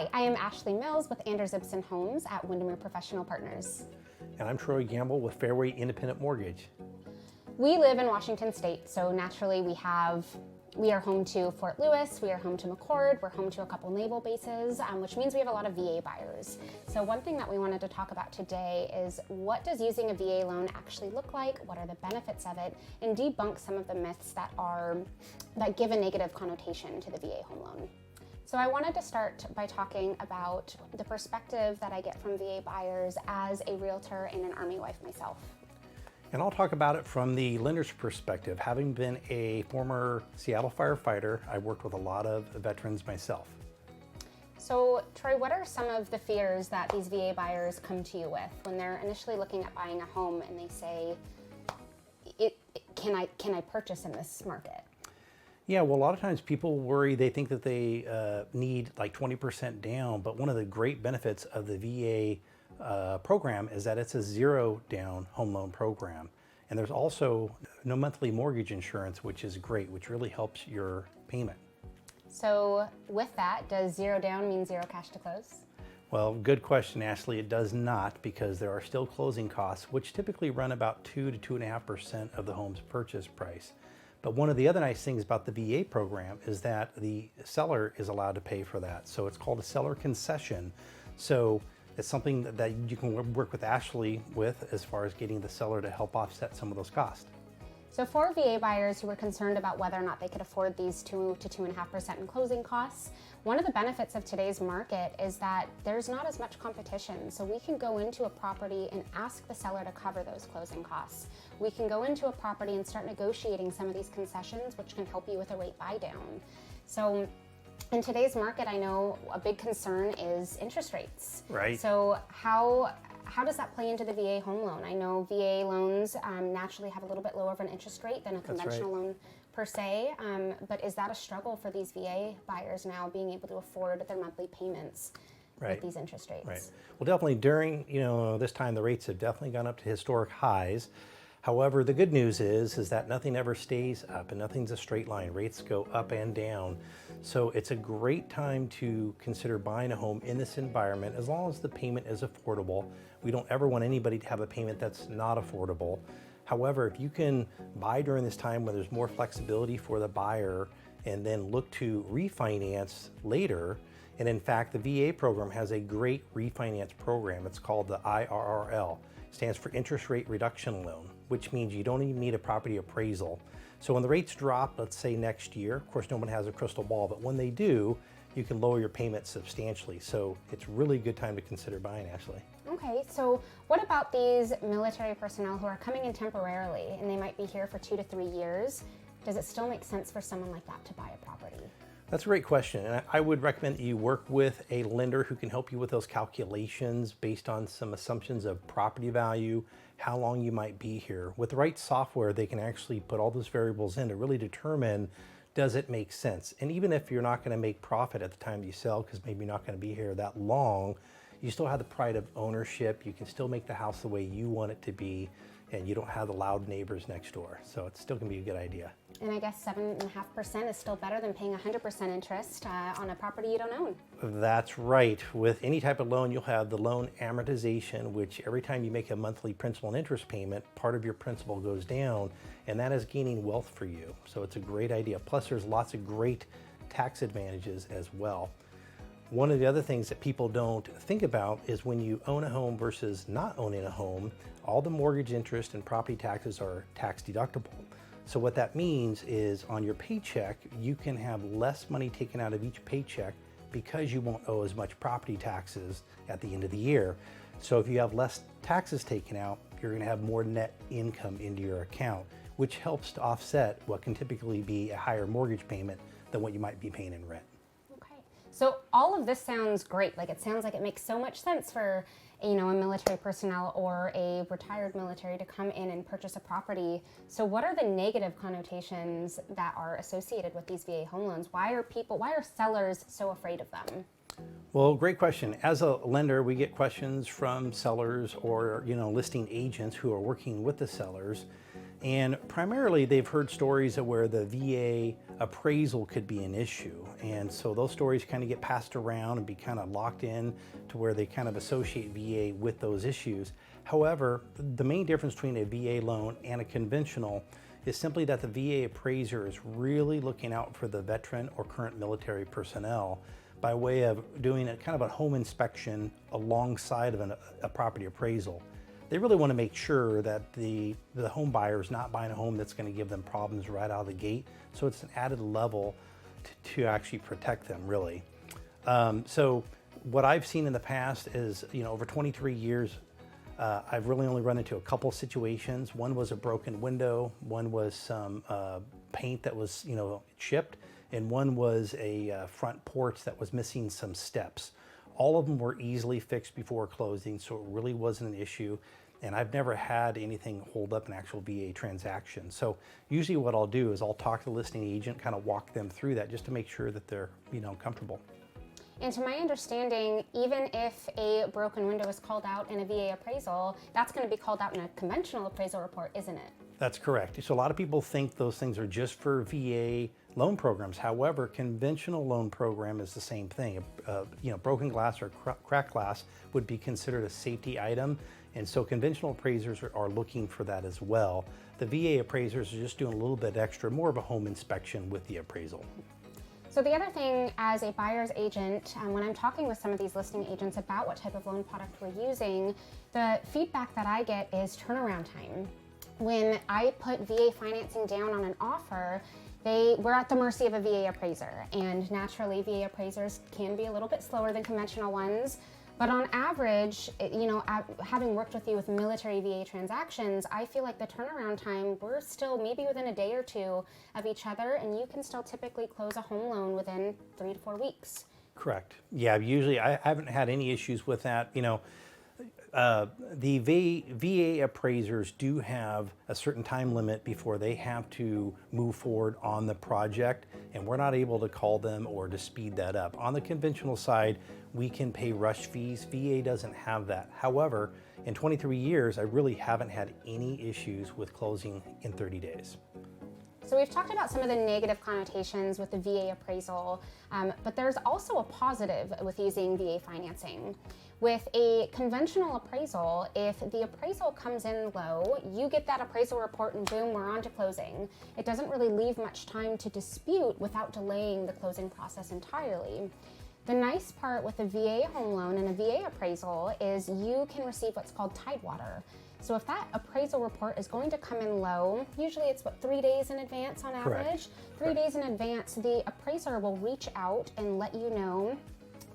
Hi, I am Ashley Mills with Ibsen Homes at Windermere Professional Partners. And I'm Troy Gamble with Fairway Independent Mortgage. We live in Washington State, so naturally we are home to Fort Lewis, we are home to McCord, we're home to a couple naval bases, which means we have a lot of VA buyers. So one thing that we wanted to talk about today is what does using a VA loan actually look like, what are the benefits of it, and debunk some of the myths that give a negative connotation to the VA home loan. So I wanted to start by talking about the perspective that I get from VA buyers as a realtor and an Army wife myself. And I'll talk about it from the lender's perspective. Having been a former Seattle firefighter, I worked with a lot of veterans myself. So Troy, what are some of the fears that these VA buyers come to you with when they're initially looking at buying a home and they say, can I purchase in this market? Yeah, well, a lot of times people worry, they think that they need like 20% down, but one of the great benefits of the VA program is that it's a zero down home loan program. And there's also no monthly mortgage insurance, which is great, which really helps your payment. So with that, does zero down mean zero cash to close? Well, good question, Ashley. It does not, because there are still closing costs, which typically run about 2 to 2.5% of the home's purchase price. But one of the other nice things about the VA program is that the seller is allowed to pay for that. So it's called a seller concession. So it's something that you can work with Ashley with as far as getting the seller to help offset some of those costs. So for VA buyers who were concerned about whether or not they could afford these 2 to 2.5% in closing costs, one of the benefits of today's market is that there's not as much competition. So we can go into a property and ask the seller to cover those closing costs. We can go into a property and start negotiating some of these concessions, which can help you with a rate buy down. So in today's market, I know a big concern is interest rates. Right. So how does that play into the VA home loan? I know VA loans naturally have a little bit lower of an interest rate than a conventional loan per se, but is that a struggle for these VA buyers now being able to afford their monthly payments with these interest rates? Right. Well, definitely during this time, the rates have definitely gone up to historic highs. However, the good news is that nothing ever stays up and nothing's a straight line. Rates go up and down. So it's a great time to consider buying a home in this environment as long as the payment is affordable. We don't ever want anybody to have a payment that's not affordable. However, if you can buy during this time when there's more flexibility for the buyer and then look to refinance later, and in fact, the VA program has a great refinance program. It's called the IRRL. It stands for Interest Rate Reduction Loan, which means you don't even need a property appraisal. So when the rates drop, let's say next year, of course no one has a crystal ball, but when they do, you can lower your payment substantially. So it's really a good time to consider buying, Ashley. Okay, so what about these military personnel who are coming in temporarily and they might be here for 2 to 3 years? Does it still make sense for someone like that to buy a property? That's a great question. And I would recommend that you work with a lender who can help you with those calculations based on some assumptions of property value, how long you might be here. With the right software, they can actually put all those variables in to really determine, does it make sense? And even if you're not going to make profit at the time you sell, because maybe you're not going to be here that long, you still have the pride of ownership. You can still make the house the way you want it to be, and you don't have the loud neighbors next door. So it's still gonna be a good idea. And I guess 7.5% is still better than paying 100% interest on a property you don't own. That's right. With any type of loan, you'll have the loan amortization, which every time you make a monthly principal and interest payment, part of your principal goes down, and that is gaining wealth for you. So it's a great idea. Plus there's lots of great tax advantages as well. One of the other things that people don't think about is when you own a home versus not owning a home, all the mortgage interest and property taxes are tax deductible. So what that means is on your paycheck, you can have less money taken out of each paycheck because you won't owe as much property taxes at the end of the year. So if you have less taxes taken out, you're going to have more net income into your account, which helps to offset what can typically be a higher mortgage payment than what you might be paying in rent. So all of this sounds great. Like it sounds like it makes so much sense for a military personnel or a retired military to come in and purchase a property. So what are the negative connotations that are associated with these VA home loans? Why are sellers so afraid of them? Well, great question. As a lender, we get questions from sellers or listing agents who are working with the sellers. And primarily they've heard stories of where the VA appraisal could be an issue. And so those stories kind of get passed around and be kind of locked in to where they kind of associate VA with those issues. However, the main difference between a VA loan and a conventional is simply that the VA appraiser is really looking out for the veteran or current military personnel by way of doing a kind of a home inspection alongside of a property appraisal. They really want to make sure that the home buyer is not buying a home that's going to give them problems right out of the gate. So it's an added level to actually protect them, really. So what I've seen in the past is, over 23 years, I've really only run into a couple situations. One was a broken window, one was some paint that was, chipped, and one was a front porch that was missing some steps. All of them were easily fixed before closing, so it really wasn't an issue. And I've never had anything hold up an actual VA transaction. So usually what I'll do is I'll talk to the listing agent, kind of walk them through that just to make sure that they're, comfortable. And to my understanding, even if a broken window is called out in a VA appraisal, that's going to be called out in a conventional appraisal report, isn't it? That's correct. So a lot of people think those things are just for VA loan programs. However, conventional loan program is the same thing. Broken glass or cracked glass would be considered a safety item. And so conventional appraisers are looking for that as well. The VA appraisers are just doing a little bit extra, more of a home inspection with the appraisal. So the other thing, as a buyer's agent, when I'm talking with some of these listing agents about what type of loan product we're using, the feedback that I get is turnaround time. When I put VA financing down on an offer, we're at the mercy of a VA appraiser, and naturally VA appraisers can be a little bit slower than conventional ones. But on average, having worked with you with military VA transactions, I feel like the turnaround time, we're still maybe within a day or two of each other, and you can still typically close a home loan within 3 to 4 weeks. Correct. Yeah, usually I haven't had any issues with that. The VA appraisers do have a certain time limit before they have to move forward on the project, and we're not able to call them or to speed that up. On the conventional side, we can pay rush fees. VA doesn't have that. However, in 23 years, I really haven't had any issues with closing in 30 days. So we've talked about some of the negative connotations with the VA appraisal, but there's also a positive with using VA financing. With a conventional appraisal, if the appraisal comes in low, you get that appraisal report and boom, we're on to closing. It doesn't really leave much time to dispute without delaying the closing process entirely. The nice part with a VA home loan and a VA appraisal is you can receive what's called tidewater. So if that appraisal report is going to come in low, usually it's 3 days in advance on average. Correct. 3 days in advance, the appraiser will reach out and let you know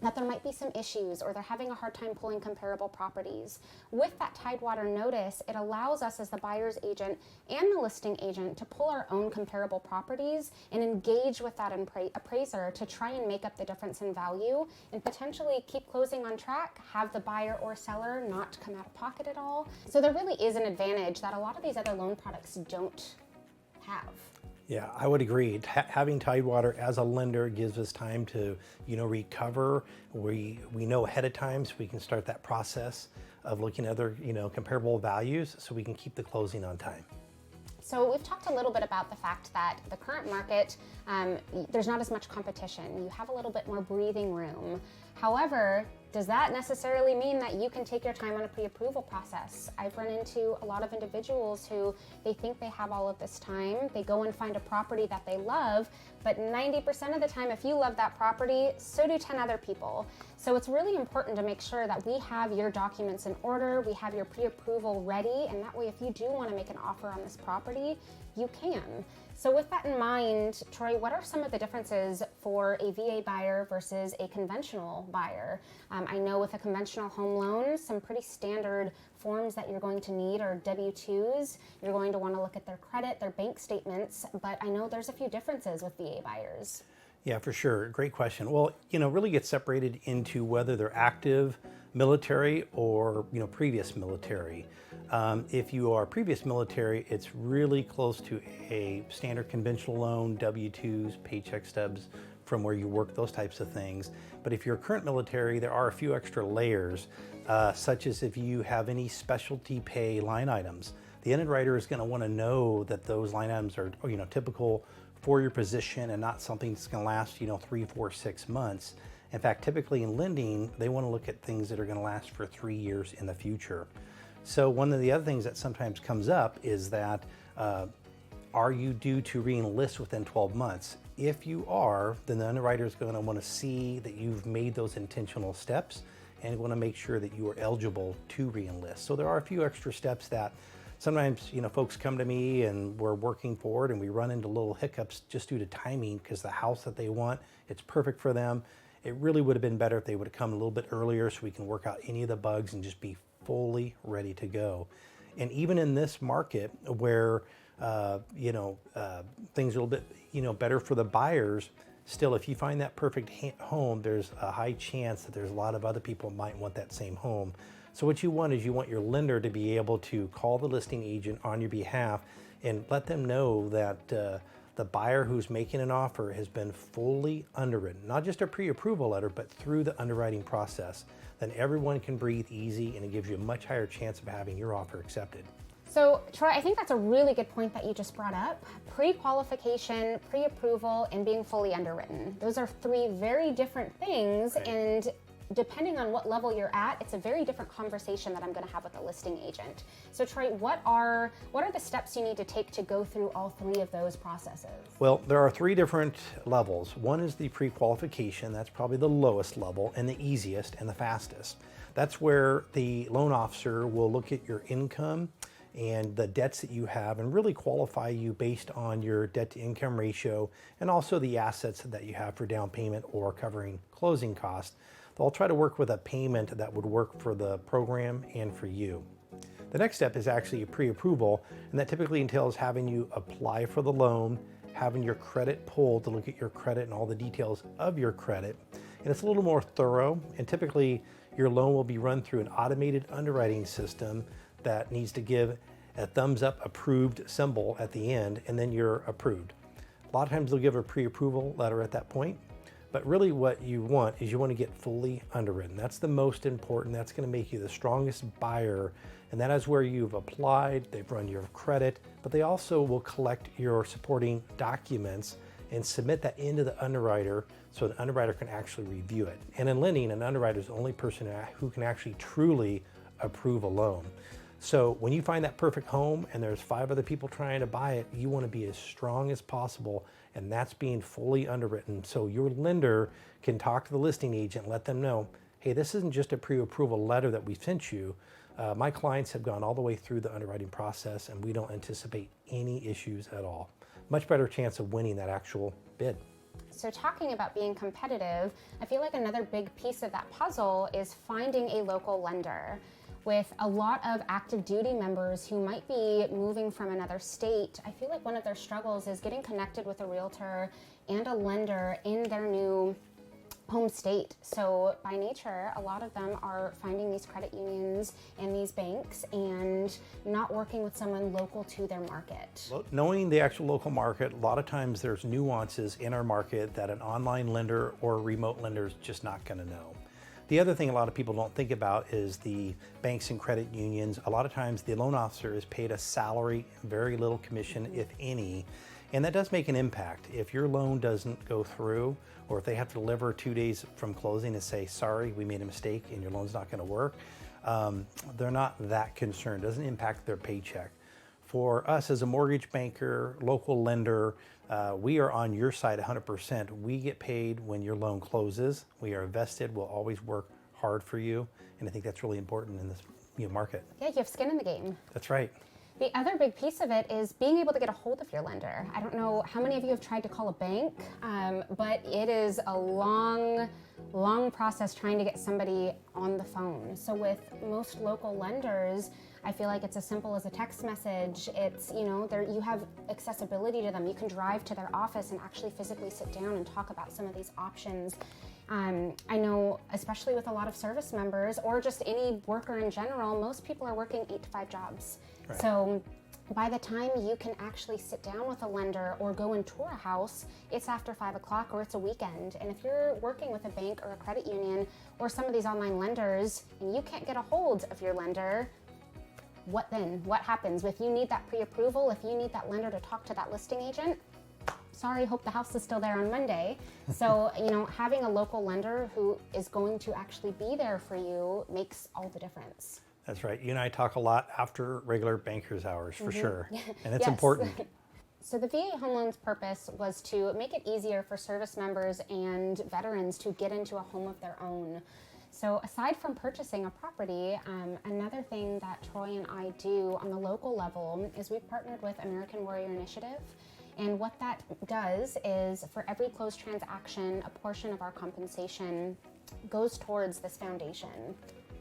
that there might be some issues or they're having a hard time pulling comparable properties. With that Tidewater notice, it allows us as the buyer's agent and the listing agent to pull our own comparable properties and engage with that appraiser to try and make up the difference in value and potentially keep closing on track, have the buyer or seller not come out of pocket at all. So there really is an advantage that a lot of these other loan products don't have. Yeah, I would agree. Having Tidewater as a lender gives us time to, recover. We know ahead of time, so we can start that process of looking at other, comparable values, so we can keep the closing on time. So we've talked a little bit about the fact that the current market, there's not as much competition. You have a little bit more breathing room. However, does that necessarily mean that you can take your time on a pre-approval process? I've run into a lot of individuals who they think they have all of this time. They go and find a property that they love, but 90% of the time, if you love that property, so do 10 other people. So it's really important to make sure that we have your documents in order, we have your pre-approval ready, and that way if you do want to make an offer on this property, you can. So with that in mind, Troy, what are some of the differences for a VA buyer versus a conventional buyer? I know with a conventional home loan, some pretty standard forms that you're going to need are W-2s. You're going to want to look at their credit, their bank statements, but I know there's a few differences with VA buyers. Yeah, for sure. Great question. Well, really gets separated into whether they're active military or, previous military. If you are previous military, it's really close to a standard conventional loan, W-2s, paycheck stubs from where you work, those types of things. But if you're current military, there are a few extra layers, such as if you have any specialty pay line items. the underwriter is going to want to know that those line items are, typical for your position and not something that's going to last, 3, 4, 6 months. In fact, typically in lending, they want to look at things that are going to last for 3 years in the future. So one of the other things that sometimes comes up is that, are you due to re-enlist within 12 months? If you are, then the underwriter is going to want to see that you've made those intentional steps and want to make sure that you are eligible to re-enlist. So there are a few extra steps that sometimes, folks come to me and we're working forward and we run into little hiccups just due to timing because the house that they want, it's perfect for them. It really would have been better if they would have come a little bit earlier so we can work out any of the bugs and just be fully ready to go. And even in this market where, things are a little bit, better for the buyers, still, if you find that perfect home, there's a high chance that there's a lot of other people might want that same home. So what you want is you want your lender to be able to call the listing agent on your behalf and let them know that the buyer who's making an offer has been fully underwritten, not just a pre-approval letter, but through the underwriting process. Then everyone can breathe easy and it gives you a much higher chance of having your offer accepted. So Troy, I think that's a really good point that you just brought up. Pre-qualification, pre-approval, and being fully underwritten. Those are 3 very different things, right. And depending on what level you're at, it's a very different conversation that I'm going to have with the listing agent. So Troy, what are the steps you need to take to go through all 3 of those processes? Well, there are 3 different levels. One is the pre-qualification. That's probably the lowest level and the easiest and the fastest. That's where the loan officer will look at your income and the debts that you have and really qualify you based on your debt to income ratio and also the assets that you have for down payment or covering closing costs. They'll try to work with a payment that would work for the program and for you. The next step is actually a pre-approval, and that typically entails having you apply for the loan, having your credit pulled to look at your credit and all the details of your credit. And it's a little more thorough, and typically your loan will be run through an automated underwriting system that needs to give a thumbs up approved symbol at the end, and then you're approved. A lot of times they'll give a pre-approval letter at that point, but really what you want is you want to get fully underwritten. That's the most important. That's going to make you the strongest buyer, and that is where you've applied, they've run your credit, but they also will collect your supporting documents and submit that into the underwriter so the underwriter can actually review it. And in lending, an underwriter is the only person who can actually truly approve a loan. So when you find that perfect home and there's 5 other people trying to buy it, you want to be as strong as possible, and that's being fully underwritten. So your lender can talk to the listing agent, let them know, hey, this isn't just a pre-approval letter that we sent you. My clients have gone all the way through the underwriting process and we don't anticipate any issues at all. Much better chance of winning that actual bid. So talking about being competitive, I feel like another big piece of that puzzle is finding a local lender. With a lot of active duty members who might be moving from another state, I feel like one of their struggles is getting connected with a realtor and a lender in their new home state. So by nature, a lot of them are finding these credit unions and these banks and not working with someone local to their market. Well, knowing the actual local market, a lot of times there's nuances in our market that an online lender or a remote lender is just not going to know. The other thing a lot of people don't think about is the banks and credit unions. A lot of times the loan officer is paid a salary, very little commission, if any, and that does make an impact. If your loan doesn't go through, or if they have to deliver 2 days from closing and say, sorry, we made a mistake and your loan's not going to work, they're not that concerned. It doesn't impact their paycheck. For us as a mortgage banker, local lender, we are on your side 100%. We get paid when your loan closes. We are vested. We'll always work hard for you. And I think that's really important in this market. Yeah, you have skin in the game. That's right. The other big piece of it is being able to get a hold of your lender. I don't know how many of you have tried to call a bank, but it is a long process trying to get somebody on the phone. So with most local lenders, I feel like it's as simple as a text message. It's, you have accessibility to them. You can drive to their office and actually physically sit down and talk about some of these options. I know, especially with a lot of service members or just any worker in general, most people are working 8 to 5 jobs. Right. So by the time you can actually sit down with a lender or go and tour a house, it's after 5 o'clock or it's a weekend. And if you're working with a bank or a credit union or some of these online lenders and you can't get a hold of your lender, what then? What happens if you need that pre-approval, if you need that lender to talk to that listing agent? Sorry, hope the house is still there on Monday. So, having a local lender who is going to actually be there for you makes all the difference. That's right. You and I talk a lot after regular banker's hours, for sure. And it's Yes. important. So the VA Home Loan's purpose was to make it easier for service members and veterans to get into a home of their own. So aside from purchasing a property, another thing that Troy and I do on the local level is we've partnered with American Warrior Initiative. And what that does is for every closed transaction, a portion of our compensation goes towards this foundation.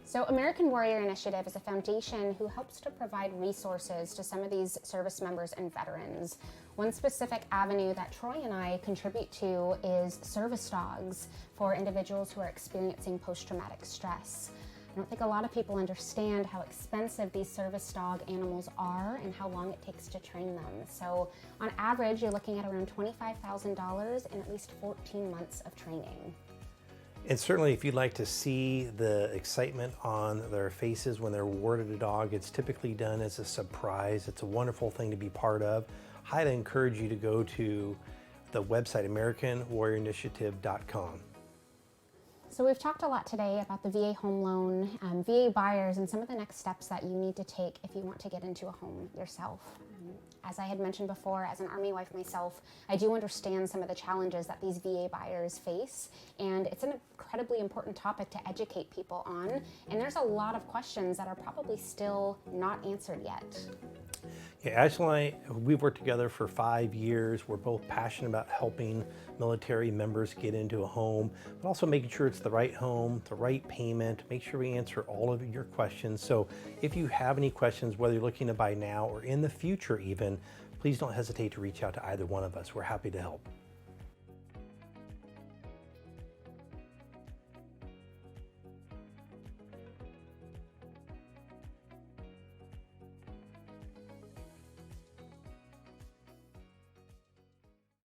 So American Warrior Initiative is a foundation who helps to provide resources to some of these service members and veterans. One specific avenue that Troy and I contribute to is service dogs for individuals who are experiencing post-traumatic stress. I don't think a lot of people understand how expensive these service dog animals are and how long it takes to train them. So on average, you're looking at around $25,000 and at least 14 months of training. And certainly if you'd like to see the excitement on their faces when they're awarded a dog, it's typically done as a surprise. It's a wonderful thing to be part of. Highly encourage you to go to the website AmericanWarriorInitiative.com. So we've talked a lot today about the VA home loan, VA buyers, and some of the next steps that you need to take if you want to get into a home yourself. As I had mentioned before, as an Army wife myself, I do understand some of the challenges that these VA buyers face, and it's an incredibly important topic to educate people on, and there's a lot of questions that are probably still not answered yet. Yeah, Ashley and I, we've worked together for 5 years. We're both passionate about helping military members get into a home, but also making sure it's the right home, the right payment, make sure we answer all of your questions. So if you have any questions, whether you're looking to buy now or in the future even, please don't hesitate to reach out to either one of us. We're happy to help.